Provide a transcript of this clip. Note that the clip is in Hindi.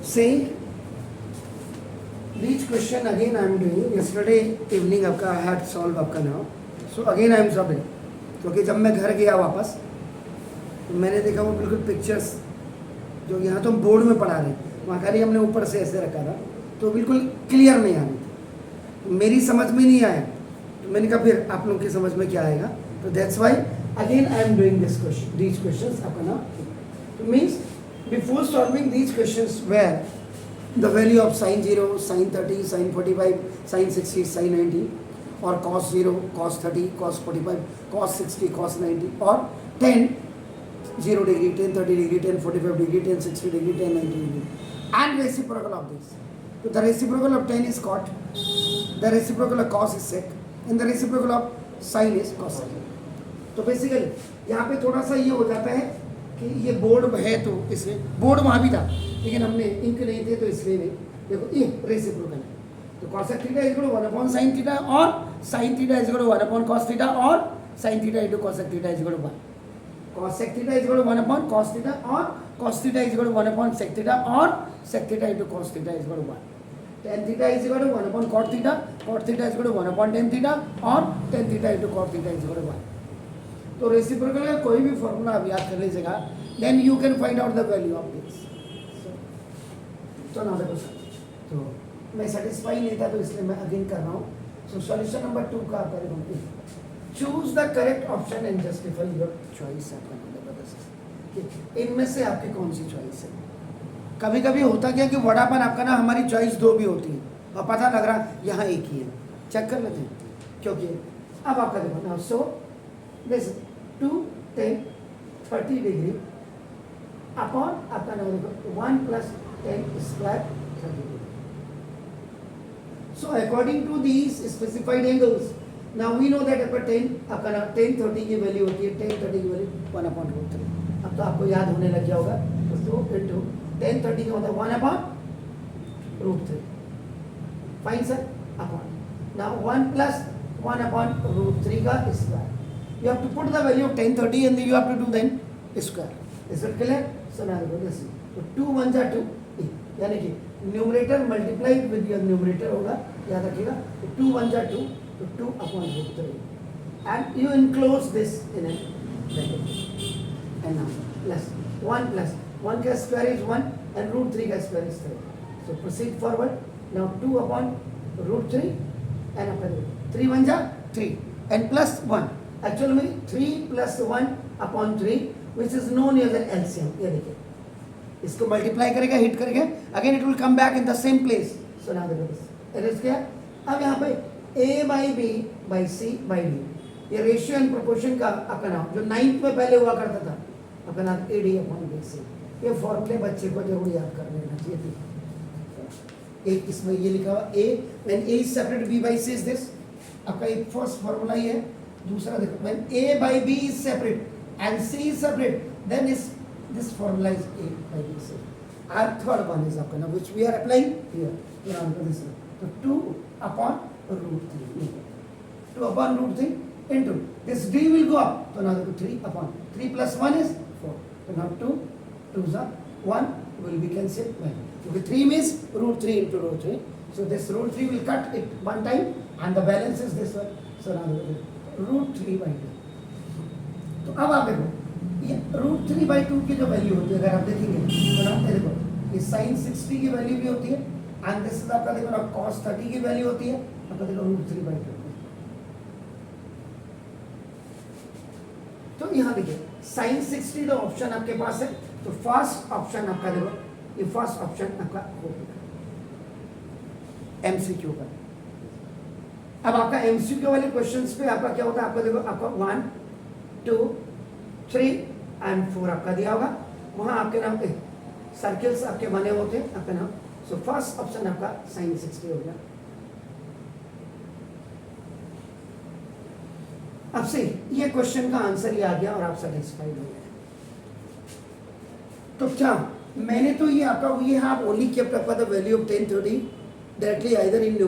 See, each question again I am doing. Yesterday evening आपका I had solve आपका now. So again I am solving. क्योंकि जब मैं घर गया वापस तो मैंने देखा वो बिल्कुल पिक्चर्स जो यहाँ तो हम बोर्ड में पढ़ा रहे हैं वहाँ खाली हमने ऊपर से ऐसे रखा था तो बिल्कुल क्लियर नहीं आ रही थी, तो मेरी समझ में नहीं आया, तो मैंने कहा फिर आप लोग की समझ में क्या आएगा, तो that's why again I am doing this question these questions आपका ना. तो means before solving these questions where the value of sin 0, sin 30, sin 45, sin 60, sin 90 or cos 0, cos 30, cos 45, cos 60, cos 90 or 10, 0 degree, 10 30 degree, 10 45 degree, 10 60 degree, 10 90 degree and reciprocal of this. So the reciprocal of 10 is cot, the reciprocal of cos is sec and the reciprocal of sin is cosec. तो बेसिकली यहाँ पे थोड़ा सा ये हो जाता है कि ये बोर्ड है तो इसमें बोर्ड वहाँ भी था लेकिन हमने इंक नहीं थे तो इसलिए नहीं. देखो ये रेसिप्रोकल है तो cosec theta is equal to 1 upon sin theta और sin theta is equal to 1 upon cos theta और sin theta into cosec theta is equal to 1. cosec theta is equal to 1 upon cos theta और cos theta is equal to 1 upon sec theta और sec theta into cos theta is equal to 1. tan theta is equal to 1 upon cot theta is equal to 1 upon tan theta और tan theta into cot theta is equal to 1. तो रेसिप्रोकल का कोई भी फॉर्मूला आप याद कर लीजिएगा, then you can find out the value of this. तो ना देखो सर, तो मैं सेटिस्फाई नहीं था तो इसलिए मैं अगेन कर रहा हूँ. सो सॉल्यूशन नंबर 2 का आप करेंगे choose the correct option and justify your choice. इनमें से आपकी कौन सी चॉइस है. कभी कभी होता क्या कि वड़ापन आपका ना हमारी चॉइस 2 भी होती है और पता लग रहा यहाँ एक ही है. चेक कर लेते हैं क्योंकि अब आपका देखो ना. सो दिस 2 10 30 डिग्री अपॉन आपका ना देखो 1 plus 10 square 30 degree. So according to these specified angles, now we know that आपका 10 आपका ना 10 30 की वैल्यू होती है 10 30 की वैल्यू 1 अपॉन रूट 3. अब तो आपको याद होने लग गया होगा. तो 2 10 30 का होता है 1 upon root 3. Fine sir. Upon now 1 plus 1 upon root 3 का square. You have to put the value of 10 30 and then you have to do then square. Is it clear? So now let's see. So 2 1 जा 2 यानी कि numerator multiply with your numerator होगा, याद रखिएगा. तो 2 1 जा 2 तो 2 upon root 3 and you enclose this in a bracket and now plus 1 का square is 1 and root 3 का square is 3. So proceed forward. Now 2 upon root 3 and after 3 1 जा 3 and plus 1. Actually में 3 plus 1 upon 3 which is known as an LCM. ये देखिए इसको मल्टीप्लाई करेगा हिट करेगा again it will come back in the same place. So now देखो दिस इट इज क्या. अब यहाँ पे a by b by c by d ये रेशियो एंड प्रोपोर्शन का आपका नाम जो 9th में पहले हुआ करता था आपका नाम ad अपॉन bc. ये फॉर्मूले बच्चे को जरूर याद कर लेना चाहिए थी. एक इसमें ये लिखा हुआ a when a is separate b by c is this. आपका एक फर्स्ट फॉर्मूला ये है. दूसरा देखो when a by b is separate and c is separate then is this formula is a by b c. Our third one is आपका now which we are applying here. So 2 upon root 3. 2 upon root 3 into this d will go up. So now देखो 3 upon 3 plus 1 is 4. So now 2 2s are 1 will be cancelled. Okay, 3 means root 3 into root 3. So this root 3 will cut it one time and the balance is this one. So now root 3 by 2. तो अब आप देखो ये रूट 3 बाई 2 की जो वैल्यू होती है अगर आप देखेंगे तो ना देखो ये साइन 60 की वैल्यू भी होती है एंड दिस इज आपका देखो ना कॉस 30 की वैल्यू होती है. आपका देखो रूट 3 बाई 2. तो यहाँ देखिए साइन 60 जो ऑप्शन आपके पास है तो फर्स्ट ऑप्शन आपका देखो ये फर्स्ट ऑप्शन आपका होगा एमसीक्यू का. अब आपका एमसीक्यू वाले क्वेश्चंस पे आपका क्या होता है. आपका देखो आपका 1 2 3 एंड 4 आपका दिया होगा. वहां आपके नाम पे सर्कल्स आपके बने होते हैं आपका नाम. सो फर्स्ट ऑप्शन आपका साइन 60 हो गया. अब से ये क्वेश्चन का आंसर ही आ गया और आप सेटिस्फाइड हो गए. तो क्या मैंने तो ये आपका ये आप ओनली केप्ट आपका the value of 10 30 directly either in